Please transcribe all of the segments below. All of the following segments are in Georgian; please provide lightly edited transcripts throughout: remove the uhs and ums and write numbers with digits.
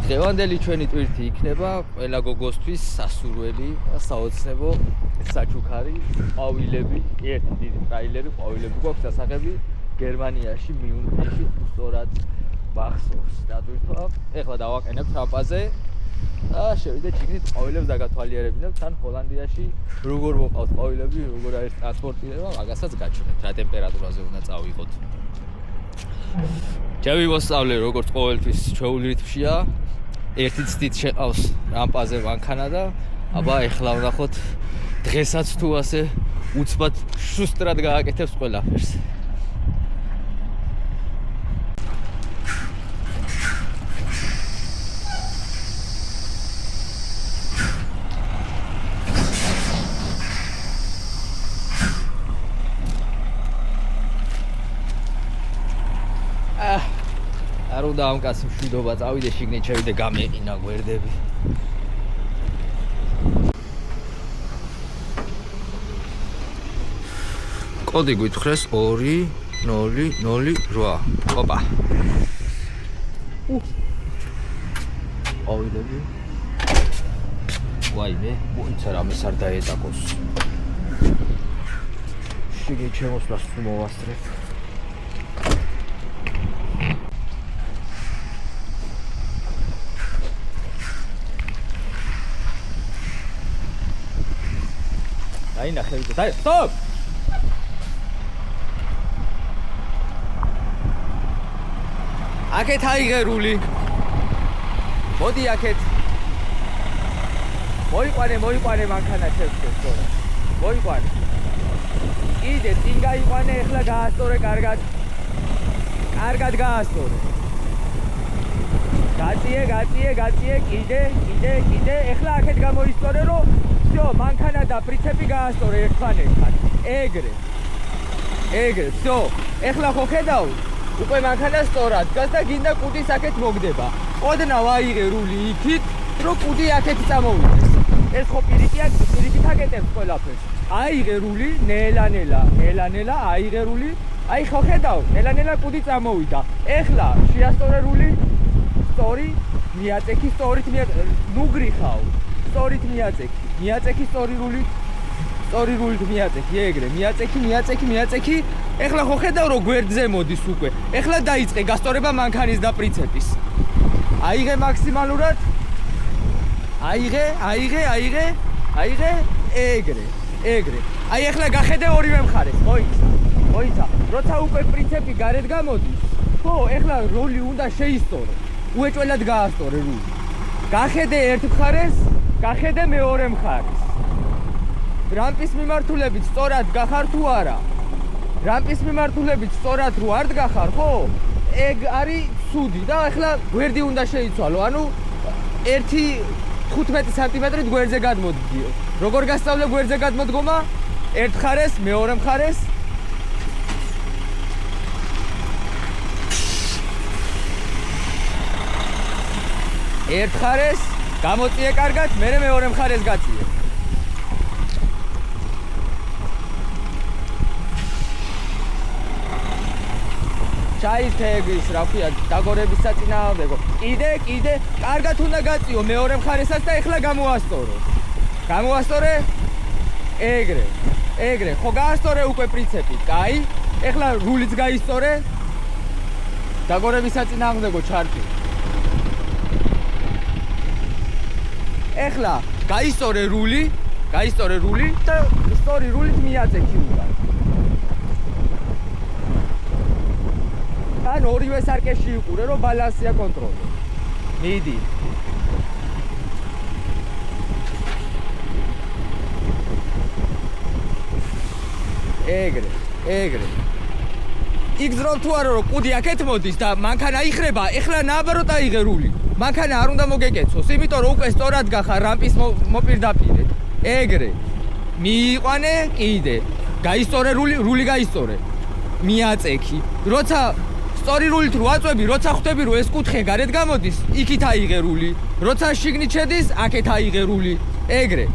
დღევანდელი ჩვენი ტვირთი იქნება ყველა გოგოსთვის სასურველი და საოცნებო საჩუქარი ყვავილები, ერთი დიდი ტრაილერი ყვავილები გვაქვს დასახები გერმანიაში მიუნხენში სწორად მახსოვს დატვირთვა. ეხლა დავაყენებთ რამპაზე და შევიდეთ შიგნით ყვავილებს დაგათვალიერებინებთ თან ჰოლანდიაში როგორ მოყავთ ყვავილები, როგორ არის ტრანსპორტირება, მაგასაც გაჩვენებთ რა ტემპერატურაზე უნდა წავიღოთ. ჩავივოსწავლე როგორც ყოველთვის ჩვეულ რითმშია. ერთი ცდით შეყავს რამპაზე მანქანა და აბა ეხლა ვნახოთ დღესაც თუ ასე უცბად შუსტრად გააკეთებს ყველაფერს. არ უნდა ამ კაცს მშვიდობა წავიდე შიგნით შევიდე გამეყინა გვერდები. კოდი გვითხრეს 2008. ოპა. ყვავილები. ვაიმე, უიცა რამეს არ დაეტაკოს. შიგნით შემოსვლას მოვასწრებ. აი ნახევით, დაი, სტოპ! აქეთ აიღერული. მოდი აქეთ. მოიყვანე მანქანა შევსწრებ თორე. მოიყვანე. კიდე წინ გაიყვანე, ეხლა გაასწორე კარგად. კარგად გაასწორე. გაწიე, კიდე, ეხლა აქეთ გამოისწორე, რომ всё, მანქანა და პრიცეპი გაასწორე ერთმანეთთან. ეგრე, всё. ეხლა ხო ხედავ? უკვე მანქანა სწორად დგას და გინდა კუდის აქეთ მოგდება. ოდნავ აიღერული იქით, რომ კუდი აქეთ წამოვიდეს. ეს ხო პირიქით აკეთებს ყველაფერს. აიღერული, ნელა აიღერული. აი ხო ხედავ? ნელა კუდი წამოვიდა. ეხლა შეასწორერული, სწორი, მიაწექი, სწორით ნუგრიხავ. სწორით მიაწექი სწორი რულით მიაწექი, ეგრე, მიაწექი. ეხლა ხო ხედავ რომ გვერდზე მოდის უკვე. ეხლა დაიწყე გასწორება მანქანის და პრიცეპის. აიღე მაქსიმალურად. აიღე, ეგრე. აი ეხლა გახედე ორივე მხარეს, მოიცა. როცა უკვე პრიცეპი გარეთ გამოდის, ხო, ეხლა როლი უნდა შეისწორო. უეჭველად გაასწორე რული. გახედე ერთ მხარეს, გახედე მეორე მხარეს. რამპის მიმართულებით სწორად გახარ თუ არა? რამპის მიმართულებით სწორად რო არ დგახარ, ხო? ეგ არის ცუდი და ეხლა გვერდი უნდა შეიცვალო. ანუ 1-15 სანტიმეტრით გვერდზე გადმოდგიო. როგორ გასწავლე გვერდზე გადმოდგომა? ერთ მხარეს, მეორე მხარეს. ერთ მხარეს გამოწიე კარგად, მერე მეორე მხარეს გაწიე. ჩაითეგის, რა ქვია, დაგორების საწინააღმდეგო. კიდე, კარგად უნდა გაწიო მეორე მხარესაც და ეხლა გამოასწორე. ეგრე. ხო გაასწორე უკვე პრიცეპი. კაი, ეხლა რულიც გაისწორე. დაგორების საწინააღმდეგო ჩარტი. ეხლა გაისწორე რული და სწორი რულით მიაწექი უნდა. თან ორივე სარკეში იყურე, რომ ბალანსია კონტროლი. მიდი. ეგრე. იგზროლ თუ არა რომ კუდი აქეთ მოდის და მანქანა იხრება, ეხლა ნაბაროთ აიღე რული. მანქანა არ უნდა მოგეკეცოს, იმიტომ რომ უკვე სწორად გახარ რამპის მოპირდაპირედ. ეგრე. მიიყვანე, კიდე. გაისწორე რული გაისწორე. მიაწექი. როცა სწორი რულით რო აწვევი, როცა ხვდები რომ ეს კუთხე გარეთ გამოდის, იქით აიღე რული. როცა შიგნით შედის, აქეთ აიღე რული. ეგრე.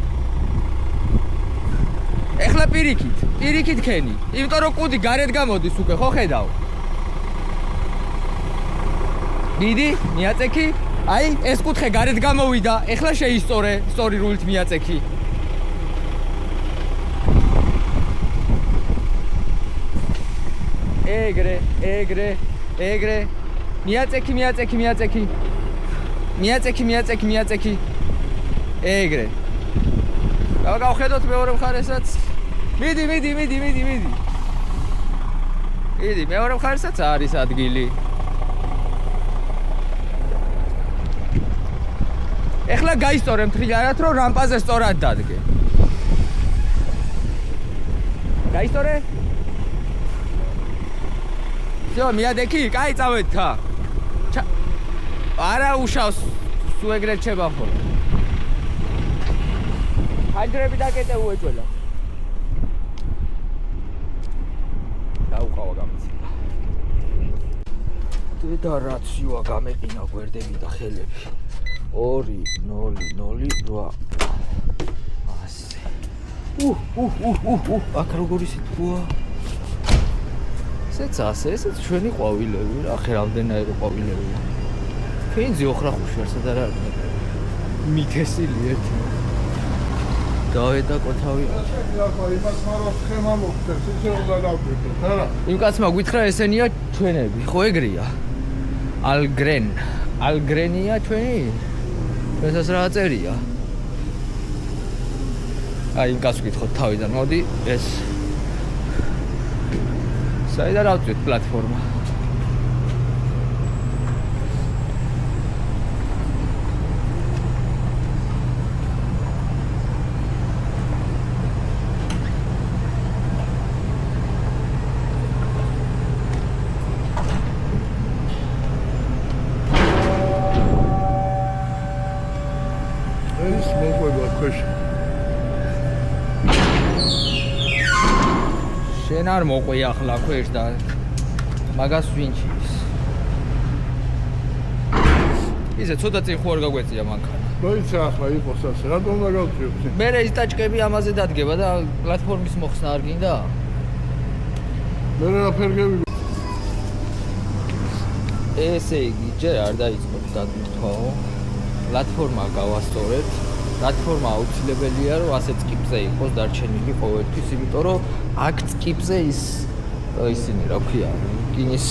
ეხლა პირიქით ქენი. იმიტომ რომ კუდი გარეთ გამოდის უკვე, ხო ხედავ? მიდი, მიაწექი. აი, ეს კუთხე გარეთ გამოვიდა. ეხლა შეისწორე, სწორი რულით მიაწექი. ეგრე. მიაწექი. ეგრე. გავხედოთ მეორე მხარესაც. მიდი. მიდი, მეორე მხარესაც არის ადგილი. ეხლა გაისწორე მთლიანად, რომ რამპაზე სწორად დადგე. გაისწორე? всё, მიადექი, კაი წავედ თა. არა უშავს, სულ ეგრე რჩება ხოლმე. ჰაიდრები დაკეტე უეჭველა. დაუყავა გამიცილა. და რაციოა გამეყინა გვერდები და ხელები. 2-0-0-8. ასე. აქ როგორი სიტყვა? ესეც ჩვენი ყვავილები რა, ხე რამდენაირი ყვავილებია. ფინზი ოხრახუში არსად არ არის. მითესილი ერთი. დავედაკო თავი. იმას მაროს ხემა მოხდეს, ისე უნდა დავდივდეთ, არა? იმ კაცმა გითხრა ესენია ჩვენები, ხო ეგრეა? ალგრენია ჩვენი? ესეც რა წერია? აი იმ კაცს გითხოთ თავიდან, მოდი ეს საიდან ავწვით პლატფორმა? ეს მოყვება ქვეშ. შენ არ მოყვი ახლა ქვეშ და მაგას ვინჩის. ისე ცოტა წინ ხო არ გაგვეწია მანქანა. მოიცა ახლა იყოს ასე, რატომ უნდა გავწიოთ? მე ეს ტაჭკები ამაზე დადგება და პლატფორმის მოხსნა არ გინდა? მე რაფერ გევი. ესე იგი, ჯერ არ დაიწყოთ დაგვრთვაო. პლატფორმა გავასწორეთ. პლატფორმა აუცილებელია, რომ ასეთ ტიპზე იყოს დარჩენილი ყოველთვის, იმიტომ რომ აქ ტიპზე ისინი რა ქვია, რკინის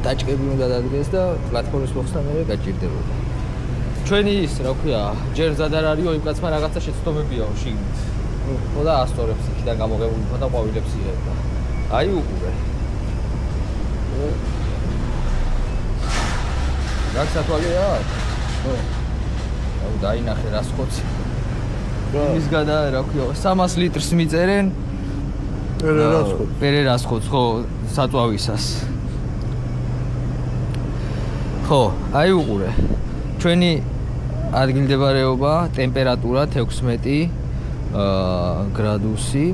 ტაჭკები უნდა დადგეს და პლატფორმის მოხსნა მე გაჭირდებოდა. ჩვენი ის რა ქვია, ჯერ ზად არ არისო, იმ კაცმა რაღაცა შეცდომებიაო შიგნით. ხო და ასწორებს იქიდან გამოგებული და ყვავილებს იღებდა. აი უყურე. გასათვალია? ხო. დაინახე რა სკოცი. იმის გადა რა ქვია 300 ლიტრს მიწერენ. პერერასხოც ხო საწვავისას. ხო, აი უყურე. ჩვენი ადგილმდებარეობა, ტემპერატურა 16 გრადუსი.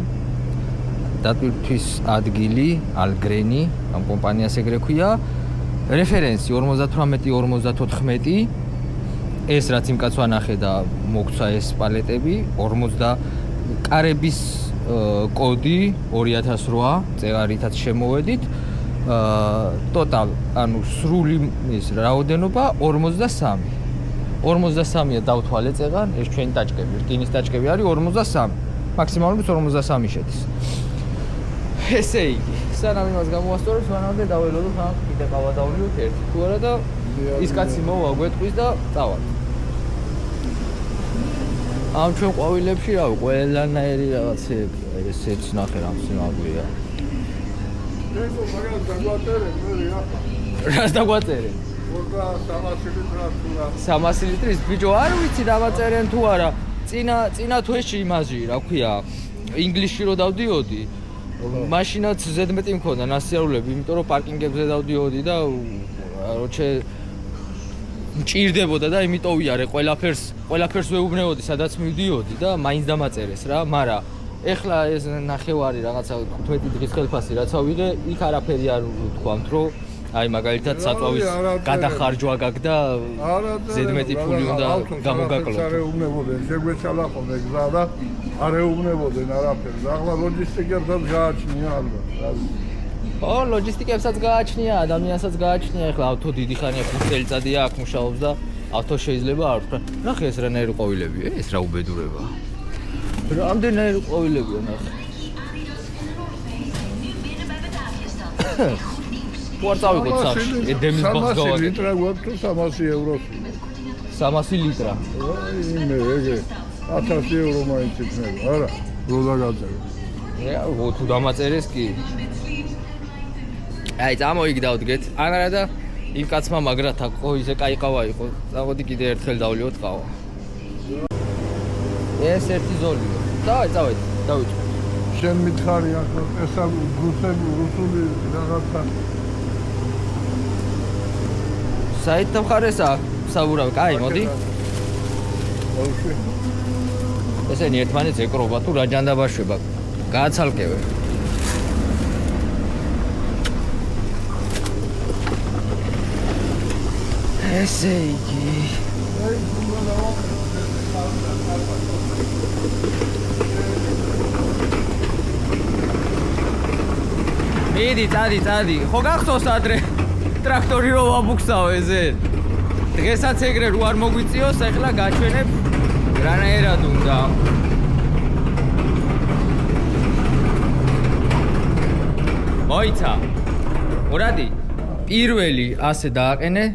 დატვირთვის ადგილი ალგრენი, ამ კომპანიას ეგრე ქვია. რეფერენსი 58-54. ეს რაც იმ კაცს ვანახე და მოგცა ეს პალეტები 40 კარების კოდი 2008 წეღარითაც შემოვედით. ტოტალ ანუ სრული ის რაოდენობა 43. 43-ია დავთვალე წეღარ, ეს ჩვენი ტაჭკები, რკინის ტაჭკები არის 43. მაქსიმალურად 43 შედის. ესე იგი, სანამ იმას გამოვასწორებს, მანამდე დაველოდოთ ამ კიდე ყავა დავლიოთ ერთი თუ არა და ის კაცი მოვა გვეტყვის და წავალ. ამ ჩვენ ყვავილებში რა ყველანაირი რაღაცები, ესეც ნახე რა სიმაღლეა. ეს მაგას დაგვაწერე, მე ახლა. რას დაგვაწერე? 300 ლიტრა თუ რა. 300 ლიტრის ბიჭო არ ვიცი დავაწერენ თუ არა. წინა თვეში იმაჟი, რა ქვია, ინგლისში რო დავდიოდი. მაშინაც ზედმეტი მქონდა ნასიარულები, იმიტომ რომ პარკინგებზე დავდიოდი და როჩე მჭირდებოდა და იმიტომ ვიარე ყველაფერს ვეუბნებოდი, სადაც მივდიოდი და მაინც დამაწერეს რა, მაგრამ ეხლა ეს ნახევარი რაღაცა 15 დღის ხელფასი რაც ავიღე, იქ არაფერი არ ვთქვამთ, რომ აი მაგალითად საწვავის გადახარჯვა გაქვს და ზედმეტი ფული უნდა გამოგაკლოთ. არ ეუბნებოდნენ, შეგვეცალა ხოლმე გზა და არ ეუბნებოდნენ არაფერს. ახლა ლოჯისტიკებსაც გააჩნია ალბათ. ხო, ლოჯისტიკებსაც გააჩნია, ადამიანსაც გააჩნია. ეხლა ავთო დიდი ხანია 5 წელიწადია აქ მუშაობს და ავტო შეიძლება არ ვთქვა. ნახე ეს რანაირი ყვავილებია, ეს რა უბედურებაა. რამდენაირი ყვავილებია ნახე. ვარ წავიღოთ სახში, ედემის ბოხს გავაკეთე. 300 ლიტრა გვაქვს 300 ევროს. 300 ლიტრა. იმე ეგე 1000 ევრო მაინც იქნება, არა? რო დაგაწერე. თუ დამაწერეს კი. აი, წამოიგდავდგეთ. ანარა და იმ კაცმა მაგრათა ყოიზე კაი ყავა იყო. წავოდი კიდე ერთხელ დავლიოთ ყავა. ეს ერთი ზოლია. წავედი. შენ მითხარი ახლა ესა რუსული რაღაცა. საით მხარესა საბურავი, კაი, მოდი. ესენი ერთმანეთს ეკრობა თუ რა ჯანდაბაშვება. გააცალკევე. ესე იგი. მიდი, წადი. ხო გახსოვს ადრე ტრაქტორი რო ვაბუქსავ ეზე. დღესაც ეგრე რო არ მოგვიწიოს, ახლა გაჩვენებ რანაირად უნდა. მოიცა. მურადი, პირველი ასე დააყენე.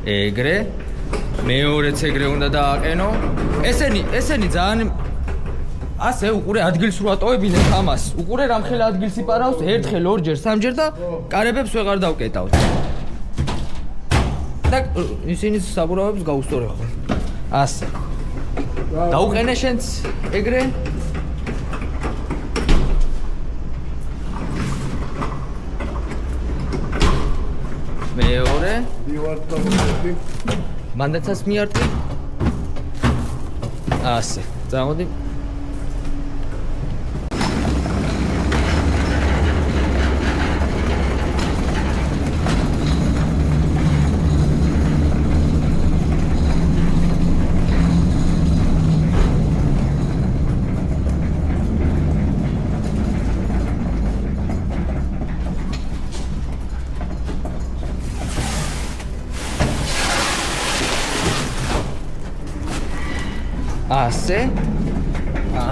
ეგრე მეორეც ეგრე უნდა დააყენო. ესენი ძალიან ასე უყურე ადგილს რო ატოვებინეთ ამას. უყურე რამხელა ადგილს იპარავს, ერთხელ, ორჯერ, სამჯერ და კარებებს ვეღარ დავკეტავთ. და ისინი საბურავებს გაუსწორე ხოლმე. ასე. დაუყენე შენც ეგრე. მეორე მანდაცას მიარტყი. ასე. წამოდი.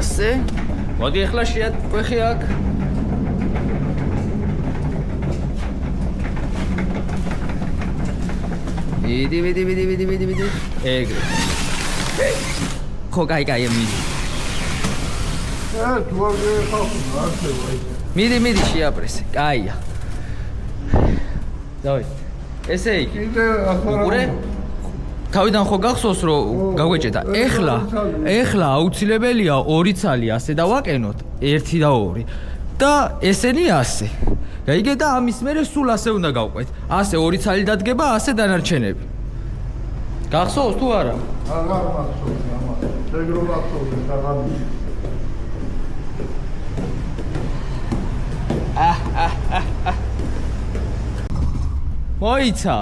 ასე. მოდი ახლა შეატყვეხე აქ. მიდი. ეგრე. ხო, კაი, მიდი. თუ არ გეხავდა, არსება ის. მიდი შეაპრესე. კაია. დავით. ესე იგი. კიდე ახლა თავიდან ხო გახსოვს რომ გავეჭედა. ეხლა აუცილებელია 2 ცალი ასე დავაყენოთ, 1 და 2. და ესენი ასე. გაიგე და ამის მერე სულ ასე უნდა გავყვეთ. ასე 2 ცალი დადგება, ასე დანარჩენები. გახსოვს თუ არა? არა მახსოვს ამას. ეგრო გახსოვს რაღაცა. მოიცა.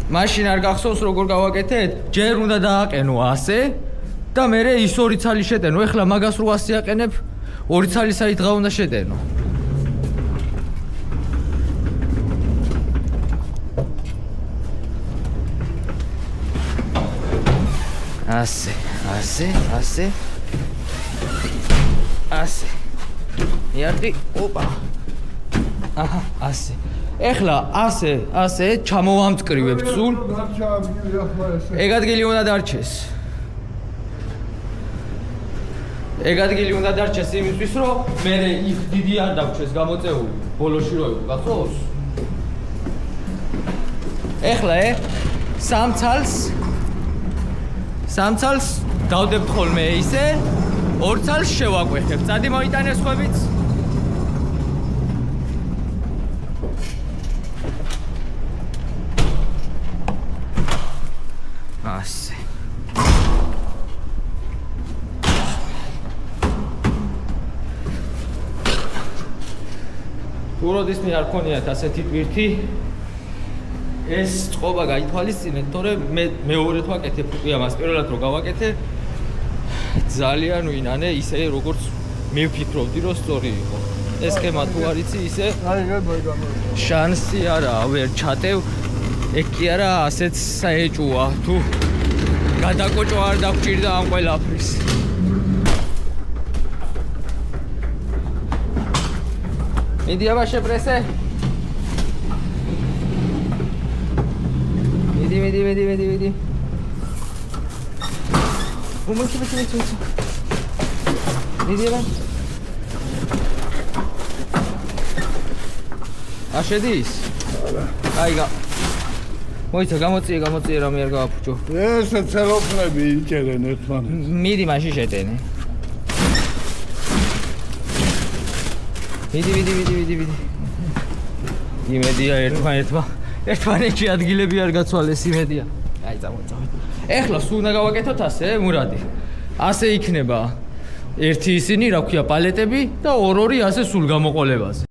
მაშინ არ გახსოვს როგორ გავაკეთეთ? ჯერ უნდა დააყენო ასე და მერე ის 2 ცალი შეტენო. ეხლა მაგას რო ასე აყენებ, 2 ცალი საით უნდა შეტენო. ასე. იარდი, ოპა. აჰა, ასე. ეხლა ასე ჩამოვამწკრივებ სულ. ეგ ადგილი უნდა დარჩეს. იმისთვის რომ მე იქ დიდი არ დავჩეს გამოწეული ბოლოში რო იყო, გახსოვს? ეხლა სამ ცალს დავდებთ ხოლმე ისე, 2 ცალს შევაკვეხებ. წადი მოიტანე სხვებიც. ასე. თუ როდისმე არ ქონიათ ასეთი ტვირთი, ეს წყობა გაითვალისწინეთ, თორემ მე მეორედ ვაკეთებ უკვე ამას პირველად რო გავაკეთე ძალიან ვინანე ისე როგორც მე ვფიქრობდი რომ სწორი იყო. ეს სქემა თუ არ იცი ისე შანსი არაა ვერ ჩატევ. ეგ კი არა ასეც საეჭუა თუ გადაკოჭვა არ დაგჭირდა ამ ყველაფრის. მიდი აბა შეპრესე. მიდი. უმოჩი. მიდი აბა. აშედის? აიგა. მოიცა გამოწიე რამე არ გავაფუჭო. ეს ცელოფნები იჭერენ ერთმანეთს. მიდი მაშინ შეტენე. მიდი. იმედია ერთმანეთში ადგილები არ გაცვალეს იმედია. აი წამოწავეთ. ეხლა სულ უნდა გავაკეთოთ ასე, მურადი. ასე იქნება ერთი ისინი, რა ქვია, პალეტები და ორ-ორი ასე სულ გამოყოლებაზე.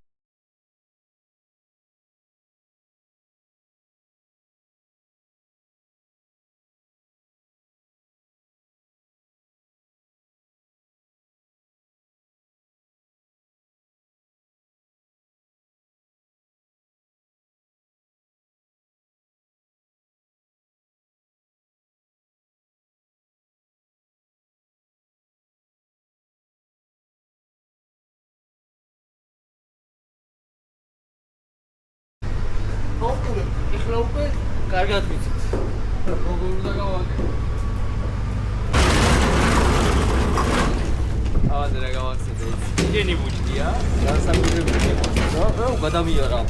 ეხლა უკვე კარგად ვიცით. როგორ უნდა გავაკეთო. ავაზე რა გავახსენე. გენი ბუჩკია, განსაკუთრებული იყო. რა გადამიარა.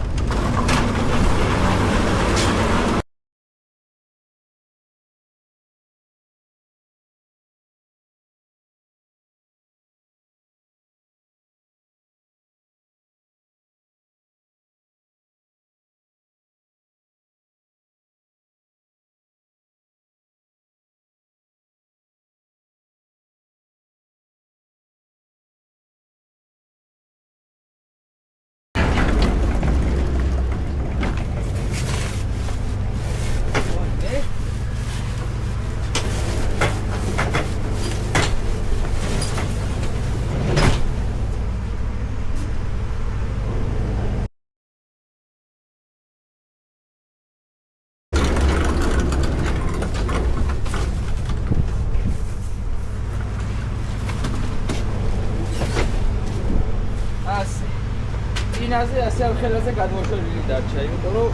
დინაზე ასე არ ხელაზე გადმოშორილი დარჩა, იმიტომ რომ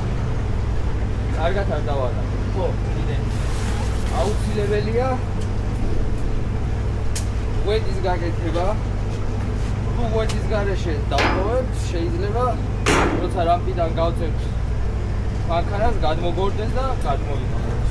კარგად არ დავაყარ. ხო, კიდე აუცილებელია ვედის გაკეთება. თუ ვედის გარეშე დავტოვებთ, შეიძლება როცა რამპიდან გავწევთ მანქანას გადმოგორდეს და გადმოიმაროს.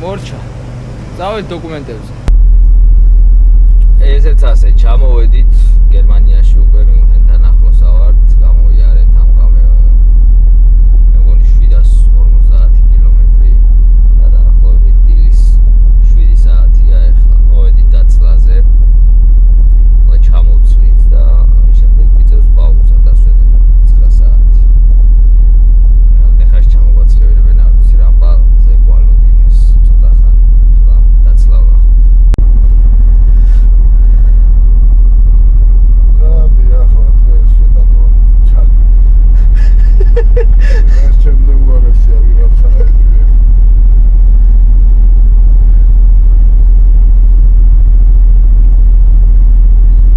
მორჩა. დავით დოკუმენტებზე. ესეც ასე ჩამოვედით გერმანიაში უკვე მიუნხენთან ახლოს ავართ, გამოიარეთ ამ გამე მე მგონი 750 კილომეტრი და დაახლოებით დილის 7 საათია ახლა. მოვედით დაცლაზე. ახლა ჩამოვცვლით და შემდეგ ვიწევს პაუზა დასვენებ 9 საათი. რამდენ ხანს ჩამოგვაცლებილებენ არ ვიცი რამბაზე გვალოდინეს ცოტა ხანი. ახლა დაცლა ვნახოთ. ეს ჩემზე უარესია ვიღაცა ეძვია.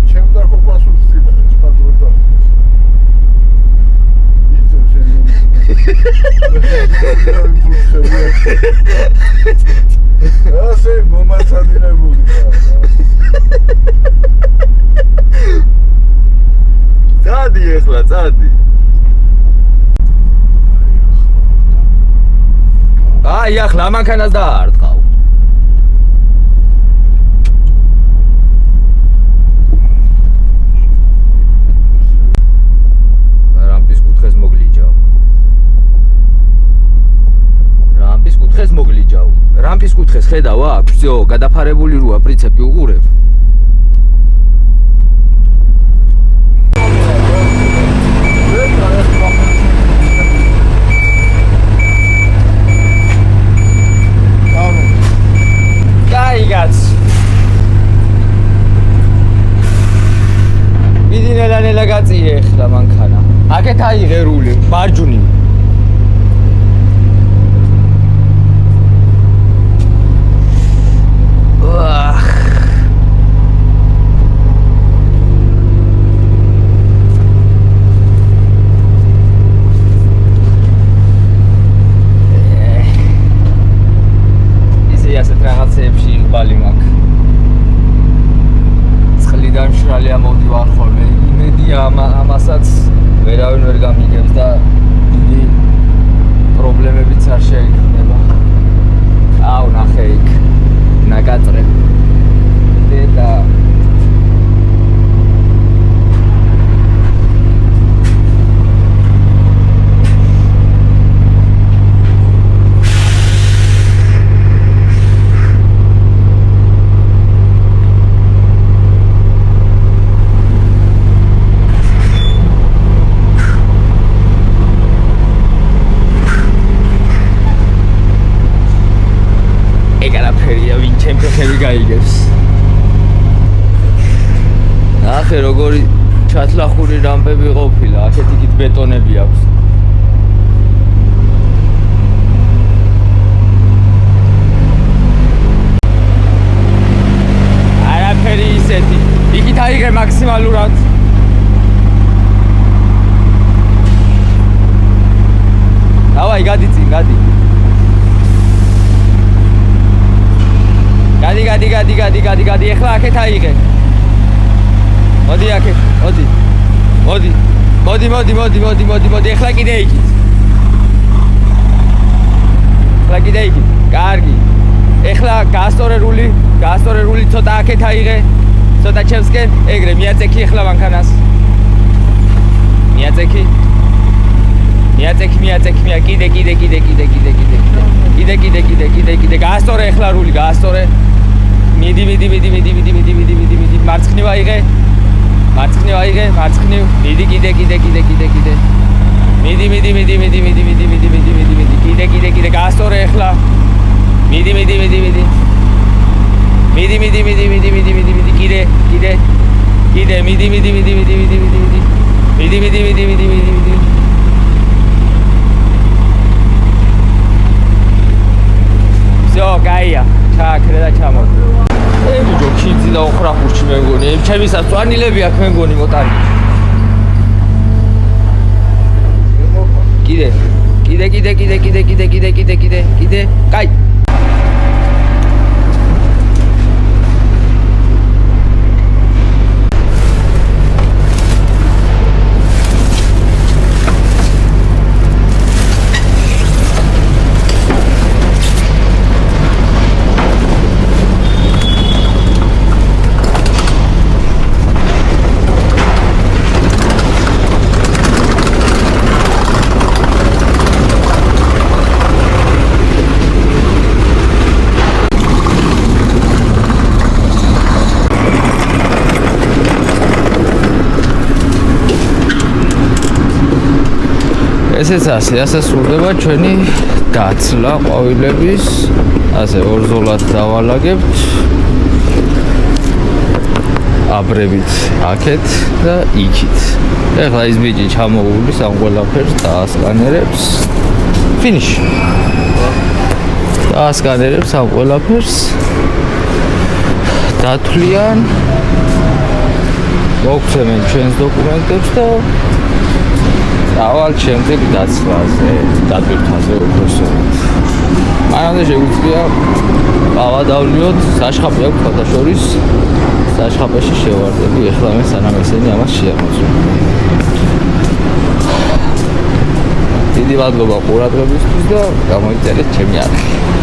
ჩემ და კოპას უსტიდა ეს პატრონდა. იცი შენ. ასე მომაცადინებული ხარ. წადი ახლა, წადი. აი ახლა ამანქანას დაარტყავ. რამპის კუთხეს მოგლიჯავ. რამპის კუთხეს ხედავ აქვს? всё, გადაფარებული როა პრინციპი უყურებ. კაიგაც. მიდინელანელა გაწიე ახლა მანქანა. აქეთ აიღე რული, მარჯვნივ. რაღაცეებში იღბალი მაქვს. წყლიდან მშრალია მოვდივარ ხოლმე. იმედია ამასაც ვერავინ ვერ გამიგებს და დიდი პრობლემებიც არ შეიქმნება. აუ ნახე იქ ნაკაწრე და ჩემფეხები გაიგებს. ნახე როგორი ჩათლახური რამპები ყოფილა, აქეთ იქით ბეტონები აქვს. არაფერი ისეთი. იქით აიღე მაქსიმალურად. დავაი, გადი წინ, გადი. გადი, ეხლა აქეთ აიღე. მოდი აქეთ, მოდი, ეხლა კიდე იქით. კარგი. ეხლა გაასწორე რული, ცოტა აქეთ აიღე, ცოტა ჩემსკენ, ეგრე მიაწექი ეხლა მანქანას. მიაწექი, კიდე, გაასწორე ეხლა რული, გაასწორე. მიდი, მარცხნივ აიღე, მიდი, კიდე, მიდი, გაასწორე ეხლა, მიდი, კიდე, მიდი, всё, кайя, ჩააქრე და ჩამოდი. ბიჭო, ქიძი და ოხრახურში მე მგონი, ჩემისაც წვანილები აქ მე მგონი მოტანი. კიდე, კაი. ესეც ასე სრულდება ჩვენი დაცლა ყვავილების. ასე ორ ზოლად დავალაგებთ. აბრებით აქეთ და იქით. ეხლა ის ბიჭი ჩამოუვლის ამ ყველაფერს დაასკანერებს. ფინიში. დაასკანერებს ამ ყველაფერს. დათვლიან. მოგცემენ ჩვენს დოკუმენტებს და დავალ შემდეგ დაცლაზე, დატვირთვაზე უბრალოდ. მანამდე შეგვიძლია ავადავლიოთ, საშხაპი აქვს ფათაშორის. საშხაპაში შევარდები, ეხლა მე სანამ ესენი ამას შეამოწმო. დიდი მადლობა ყურადღებისთვის და გამოიწერეთ ჩემი არხი.